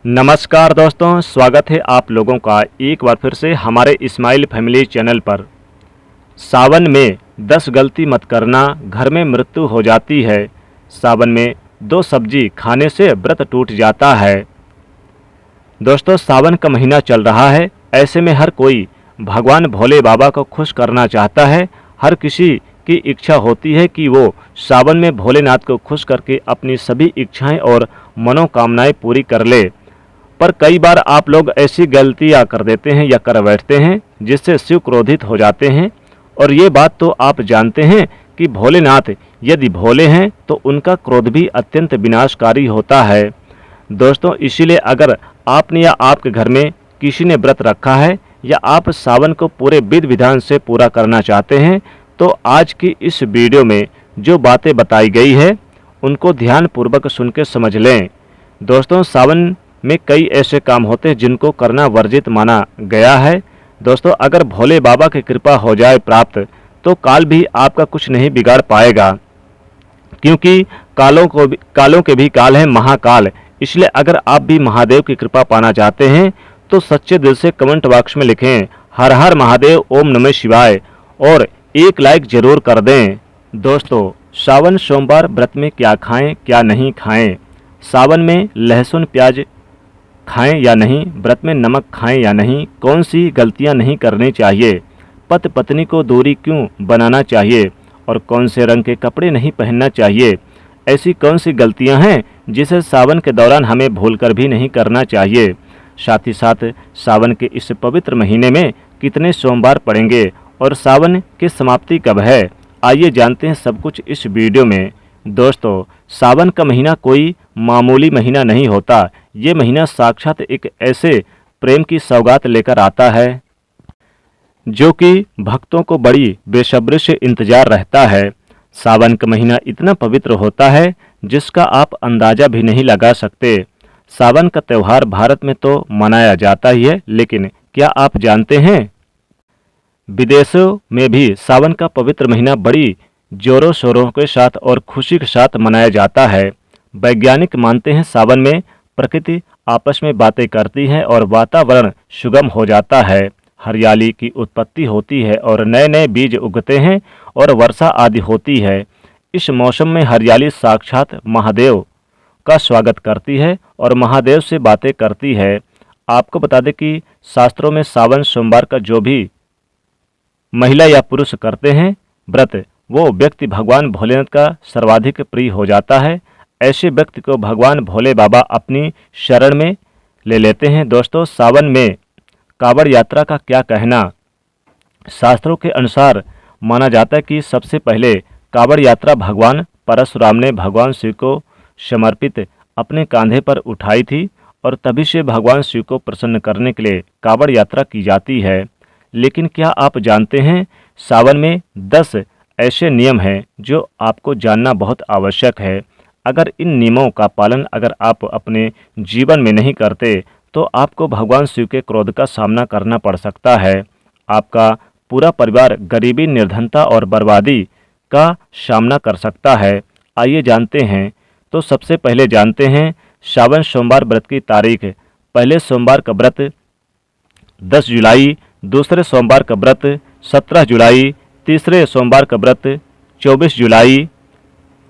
नमस्कार दोस्तों, स्वागत है आप लोगों का एक बार फिर से हमारे इस्माइल फैमिली चैनल पर। सावन में 10 गलती मत करना, घर में मृत्यु हो जाती है। सावन में 2 सब्जी खाने से व्रत टूट जाता है। दोस्तों, सावन का महीना चल रहा है। ऐसे में हर कोई भगवान भोले बाबा को खुश करना चाहता है। हर किसी की इच्छा होती है कि वो सावन में भोलेनाथ को खुश करके अपनी सभी इच्छाएं और मनोकामनाएं पूरी कर ले। पर कई बार आप लोग ऐसी गलतियां कर देते हैं या कर बैठते हैं जिससे शिव क्रोधित हो जाते हैं। और ये बात तो आप जानते हैं कि भोलेनाथ यदि भोले हैं तो उनका क्रोध भी अत्यंत विनाशकारी होता है। दोस्तों, इसीलिए अगर आपने या आपके घर में किसी ने व्रत रखा है या आप सावन को पूरे विधि विधान से पूरा करना चाहते हैं तो आज की इस वीडियो में जो बातें बताई गई है उनको ध्यानपूर्वक सुन के समझ लें। दोस्तों, सावन में कई ऐसे काम होते हैं जिनको करना वर्जित माना गया है। दोस्तों, अगर भोले बाबा की कृपा हो जाए प्राप्त तो काल भी आपका कुछ नहीं बिगाड़ पाएगा, क्योंकि कालों के भी काल है महाकाल। इसलिए अगर आप भी महादेव की कृपा पाना चाहते हैं तो सच्चे दिल से कमेंट बॉक्स में लिखें हर हर महादेव, ओम नमः शिवाय और एक लाइक जरूर कर दें। दोस्तों, सावन सोमवार व्रत में क्या खाएं क्या नहीं खाएं, सावन में लहसुन प्याज खाएं या नहीं, व्रत में नमक खाएं या नहीं, कौन सी गलतियां नहीं करनी चाहिए, पति पत्नी को दूरी क्यों बनाना चाहिए और कौन से रंग के कपड़े नहीं पहनना चाहिए, ऐसी कौन सी गलतियां हैं जिसे सावन के दौरान हमें भूलकर भी नहीं करना चाहिए। साथ ही साथ सावन के इस पवित्र महीने में कितने सोमवार पड़ेंगे और सावन की समाप्ति कब है, आइए जानते हैं सब कुछ इस वीडियो में। दोस्तों, सावन का महीना कोई मामूली महीना नहीं होता। ये महीना साक्षात एक ऐसे प्रेम की सौगात लेकर आता है जो कि भक्तों को बड़ी बेसब्री से इंतजार रहता है। सावन का महीना इतना पवित्र होता है जिसका आप अंदाजा भी नहीं लगा सकते। सावन का त्यौहार भारत में तो मनाया जाता ही है, लेकिन क्या आप जानते हैं विदेशों में भी सावन का पवित्र महीना बड़ी जोरों शोरों के साथ और खुशी के साथ मनाया जाता है। वैज्ञानिक मानते हैं सावन में प्रकृति आपस में बातें करती है और वातावरण सुगम हो जाता है, हरियाली की उत्पत्ति होती है और नए नए बीज उगते हैं और वर्षा आदि होती है। इस मौसम में हरियाली साक्षात महादेव का स्वागत करती है और महादेव से बातें करती है। आपको बता दें कि शास्त्रों में सावन सोमवार का जो भी महिला या पुरुष करते हैं व्रत, वो व्यक्ति भगवान भोलेनाथ का सर्वाधिक प्रिय हो जाता है। ऐसे व्यक्ति को भगवान भोले बाबा अपनी शरण में ले लेते हैं। दोस्तों, सावन में कांवड़ यात्रा का क्या कहना। शास्त्रों के अनुसार माना जाता है कि सबसे पहले कांवड़ यात्रा भगवान परशुराम ने भगवान शिव को समर्पित अपने कंधे पर उठाई थी और तभी से भगवान शिव को प्रसन्न करने के लिए कांवड़ यात्रा की जाती है। लेकिन क्या आप जानते हैं सावन में 10 ऐसे नियम हैं जो आपको जानना बहुत आवश्यक है। अगर इन नियमों का पालन अगर आप अपने जीवन में नहीं करते तो आपको भगवान शिव के क्रोध का सामना करना पड़ सकता है। आपका पूरा परिवार गरीबी, निर्धनता और बर्बादी का सामना कर सकता है। आइए जानते हैं। तो सबसे पहले जानते हैं सावन सोमवार व्रत की तारीख। पहले सोमवार का व्रत 10 जुलाई, दूसरे सोमवार का व्रत 17 जुलाई, तीसरे सोमवार का व्रत 24 जुलाई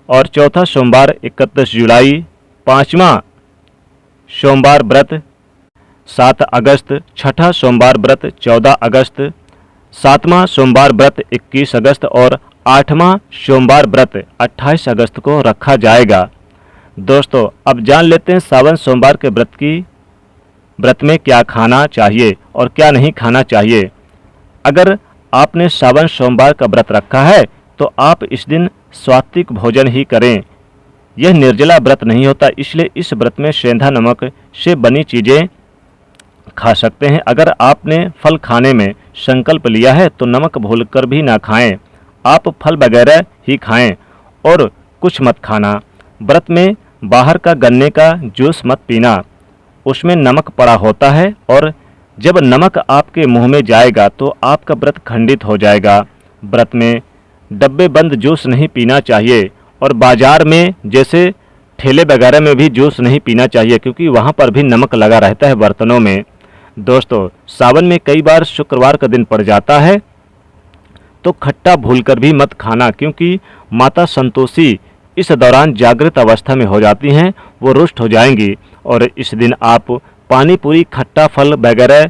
और चौथा सोमवार 31 जुलाई, पाँचवा सोमवार व्रत 7 अगस्त, छठा सोमवार व्रत 14 अगस्त, सातवां सोमवार व्रत 21 अगस्त और आठवां सोमवार व्रत 28 अगस्त को रखा जाएगा। दोस्तों, अब जान लेते हैं सावन सोमवार के व्रत में क्या खाना चाहिए और क्या नहीं खाना चाहिए। अगर आपने सावन सोमवार का व्रत रखा है तो आप इस दिन सात्विक भोजन ही करें। यह निर्जला व्रत नहीं होता, इसलिए इस व्रत में सेंधा नमक से बनी चीज़ें खा सकते हैं। अगर आपने फल खाने में संकल्प लिया है तो नमक भूलकर भी ना खाएं। आप फल वगैरह ही खाएं और कुछ मत खाना। व्रत में बाहर का गन्ने का जूस मत पीना, उसमें नमक पड़ा होता है और जब नमक आपके मुंह में जाएगा तो आपका व्रत खंडित हो जाएगा। व्रत में डब्बे बंद जूस नहीं पीना चाहिए और बाजार में जैसे ठेले वगैरह में भी जूस नहीं पीना चाहिए, क्योंकि वहाँ पर भी नमक लगा रहता है बर्तनों में। दोस्तों, सावन में कई बार शुक्रवार का दिन पड़ जाता है, तो खट्टा भूलकर भी मत खाना, क्योंकि माता संतोषी इस दौरान जागृत अवस्था में हो जाती हैं, वो रुष्ट हो जाएंगी। और इस दिन आप पानी पूरी, खट्टा फल वगैरह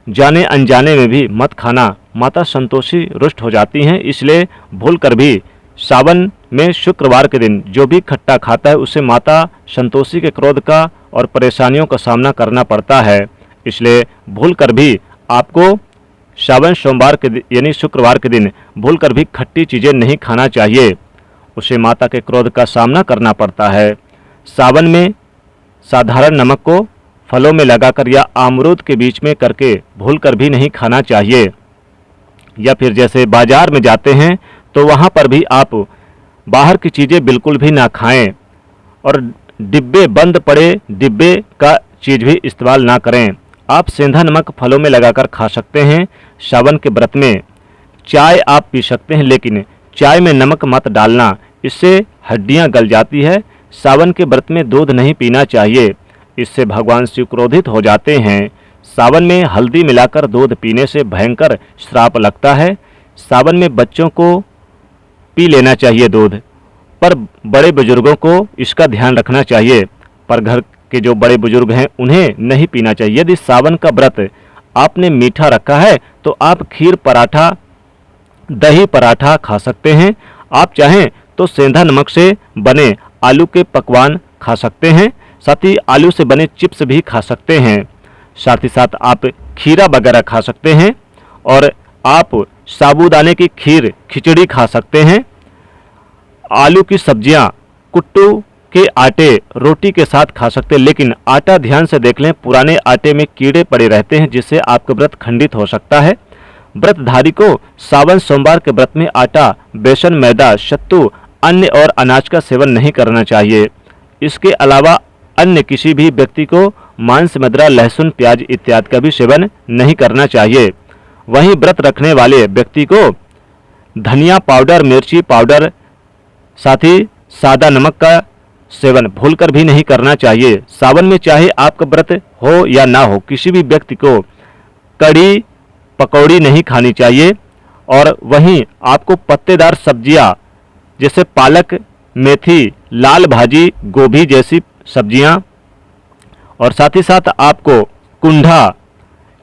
जाने अनजाने में भी मत खाना, माता संतोषी रुष्ट हो जाती हैं। इसलिए भूलकर भी सावन में शुक्रवार के दिन जो भी खट्टा खाता है उसे माता संतोषी के क्रोध का और परेशानियों का सामना करना पड़ता है। इसलिए भूलकर भी आपको सावन सोमवार के यानी शुक्रवार के दिन भूलकर भी खट्टी चीज़ें नहीं खाना चाहिए, उसे माता के क्रोध का सामना करना पड़ता है। सावन में साधारण नमक को फलों में लगाकर या अमरूद के बीच में करके भूलकर भी नहीं खाना चाहिए। या फिर जैसे बाजार में जाते हैं तो वहाँ पर भी आप बाहर की चीज़ें बिल्कुल भी ना खाएं, और डिब्बे बंद पड़े डिब्बे का चीज़ भी इस्तेमाल ना करें। आप सेंधा नमक फलों में लगाकर खा सकते हैं। सावन के व्रत में चाय आप पी सकते हैं, लेकिन चाय में नमक मत डालना, इससे हड्डियां गल जाती है। सावन के व्रत में दूध नहीं पीना चाहिए, इससे भगवान शिव क्रोधित हो जाते हैं। सावन में हल्दी मिलाकर दूध पीने से भयंकर श्राप लगता है। सावन में बच्चों को पी लेना चाहिए दूध, पर बड़े बुजुर्गों को इसका ध्यान रखना चाहिए, पर घर के जो बड़े बुजुर्ग हैं उन्हें नहीं पीना चाहिए। यदि सावन का व्रत आपने मीठा रखा है तो आप खीर पराठा, दही पराठा खा सकते हैं। आप चाहें तो सेंधा नमक से बने आलू के पकवान खा सकते हैं, साथ ही आलू से बने चिप्स भी खा सकते हैं। साथ ही साथ आप खीरा वगैरह खा सकते हैं, और आप साबूदाने की खीर, खिचड़ी खा सकते हैं। आलू की सब्जियां, कुट्टू के आटे रोटी के साथ खा सकते हैं, लेकिन आटा ध्यान से देख लें, पुराने आटे में कीड़े पड़े रहते हैं, जिससे आपका व्रत खंडित हो सकता है। व्रतधारी को सावन सोमवार के व्रत में आटा, बेसन, मैदा, सत्तू, अन्य और अनाज का सेवन नहीं करना चाहिए। इसके अलावा अन्य किसी भी व्यक्ति को मांस, मदिरा, लहसुन, प्याज इत्यादि का भी सेवन नहीं करना चाहिए। वहीं व्रत रखने वाले व्यक्ति को धनिया पाउडर, मिर्ची पाउडर, साथ ही सादा नमक का सेवन भूलकर भी नहीं करना चाहिए। सावन में चाहे आपका व्रत हो या ना हो, किसी भी व्यक्ति को कड़ी पकौड़ी नहीं खानी चाहिए। और वहीं आपको पत्तेदार सब्जियां जैसे पालक, मेथी, लाल भाजी, गोभी जैसी सब्जियां, और साथ ही साथ आपको कुंढा,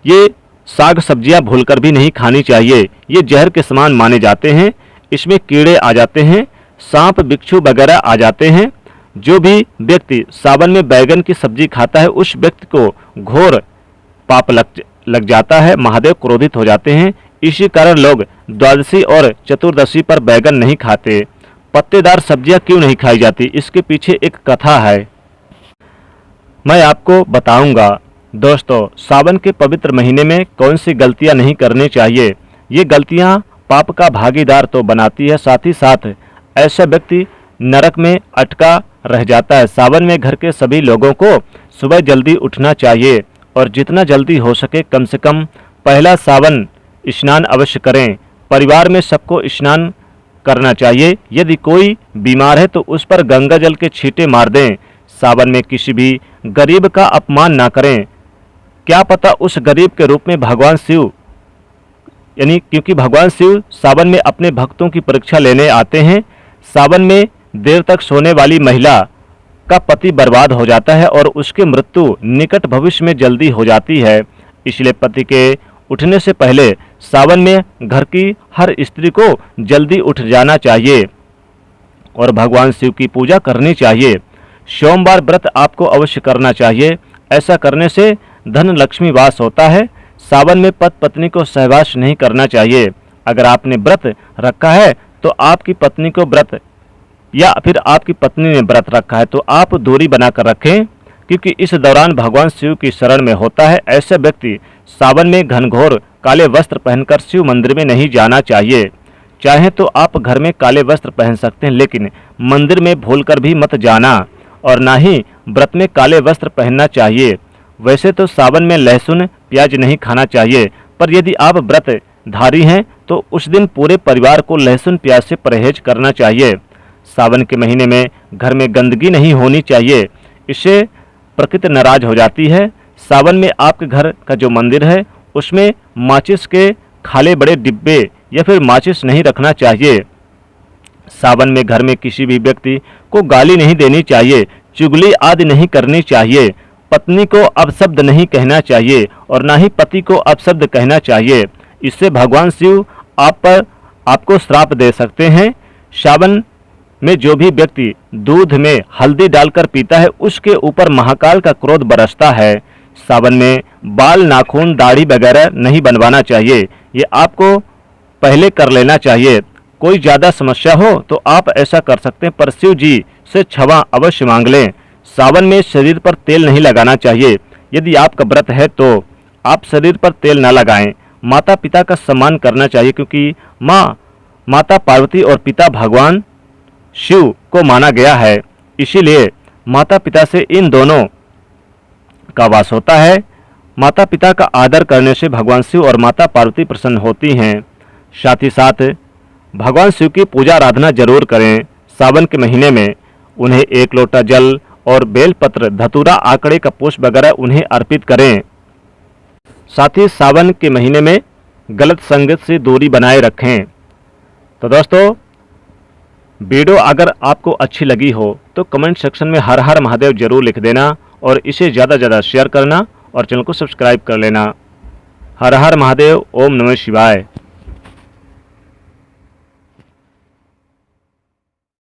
ये साग सब्जियां भूलकर भी नहीं खानी चाहिए। ये जहर के समान माने जाते हैं, इसमें कीड़े आ जाते हैं, सांप, बिच्छू वगैरह आ जाते हैं। जो भी व्यक्ति सावन में बैगन की सब्जी खाता है उस व्यक्ति को घोर पाप लग जाता है, महादेव क्रोधित हो जाते हैं। इसी कारण लोग द्वादशी और चतुर्दशी पर बैगन नहीं खाते। पत्तेदार सब्जियां क्यों नहीं खाई जाती, इसके पीछे एक कथा है, मैं आपको बताऊंगा। दोस्तों, सावन के पवित्र महीने में कौन सी गलतियां नहीं करनी चाहिए। ये गलतियां पाप का भागीदार तो बनाती है, साथ ही साथ ऐसा व्यक्ति नरक में अटका रह जाता है। सावन में घर के सभी लोगों को सुबह जल्दी उठना चाहिए, और जितना जल्दी हो सके कम से कम पहला सावन स्नान अवश्य करें। परिवार में सबको स्नान करना चाहिए। यदि कोई बीमार है तो उस पर गंगा जल के छींटे मार दें। सावन में किसी भी गरीब का अपमान ना करें, क्या पता उस गरीब के रूप में भगवान शिव, यानी क्योंकि भगवान शिव सावन में अपने भक्तों की परीक्षा लेने आते हैं। सावन में देर तक सोने वाली महिला का पति बर्बाद हो जाता है और उसकी मृत्यु निकट भविष्य में जल्दी हो जाती है। इसलिए पति के उठने से पहले सावन में घर की हर स्त्री को जल्दी उठ जाना चाहिए और भगवान शिव की पूजा करनी चाहिए। सोमवार व्रत आपको अवश्य करना चाहिए, ऐसा करने से धन लक्ष्मी वास होता है। सावन में पति पत्नी को सहवास नहीं करना चाहिए। अगर आपने व्रत रखा है तो आपकी पत्नी को व्रत, या फिर आपकी पत्नी ने व्रत रखा है तो आप दूरी बनाकर रखें, क्योंकि इस दौरान भगवान शिव की शरण में होता है। ऐसे व्यक्ति सावन में घनघोर काले वस्त्र पहनकर शिव मंदिर में नहीं जाना चाहिए। चाहे तो आप घर में काले वस्त्र पहन सकते हैं, लेकिन मंदिर में भूलकर भी मत जाना, और ना ही व्रत में काले वस्त्र पहनना चाहिए। वैसे तो सावन में लहसुन प्याज नहीं खाना चाहिए, पर यदि आप व्रत धारी हैं तो उस दिन पूरे परिवार को लहसुन प्याज से परहेज करना चाहिए। सावन के महीने में घर में गंदगी नहीं होनी चाहिए, इससे प्रकृति नाराज हो जाती है। सावन में आपके घर का जो मंदिर है उसमें माचिस के खाले बड़े डिब्बे या फिर माचिस नहीं रखना चाहिए। सावन में घर में किसी भी व्यक्ति को गाली नहीं देनी चाहिए, चुगली आदि नहीं करनी चाहिए, पत्नी को अपशब्द नहीं कहना चाहिए और ना ही पति को अपशब्द कहना चाहिए। इससे भगवान शिव आपको श्राप दे सकते हैं। सावन में जो भी व्यक्ति दूध में हल्दी डालकर पीता है उसके ऊपर महाकाल का क्रोध बरसता है। सावन में बाल, नाखून, दाढ़ी वगैरह नहीं बनवाना चाहिए, ये आपको पहले कर लेना चाहिए। कोई ज़्यादा समस्या हो तो आप ऐसा कर सकते हैं, पर शिव जी से क्षमा अवश्य मांग लें। सावन में शरीर पर तेल नहीं लगाना चाहिए। यदि आपका व्रत है तो आप शरीर पर तेल न लगाएं। माता पिता का सम्मान करना चाहिए, क्योंकि माता पार्वती और पिता भगवान शिव को माना गया है, इसीलिए माता पिता से इन दोनों का वास होता है। माता पिता का आदर करने से भगवान शिव और माता पार्वती प्रसन्न होती हैं। साथ ही साथ भगवान शिव की पूजा आराधना जरूर करें। सावन के महीने में उन्हें 1 लोटा जल और बेलपत्र, धतूरा, आकड़े का पुष्प वगैरह उन्हें अर्पित करें। साथ ही सावन के महीने में गलत संगत से दूरी बनाए रखें। तो दोस्तों, वीडियो अगर आपको अच्छी लगी हो तो कमेंट सेक्शन में हर हर महादेव जरूर लिख देना और इसे ज़्यादा ज़्यादा शेयर करना और चैनल को सब्सक्राइब कर लेना। हर हर महादेव, ओम नमः शिवाय।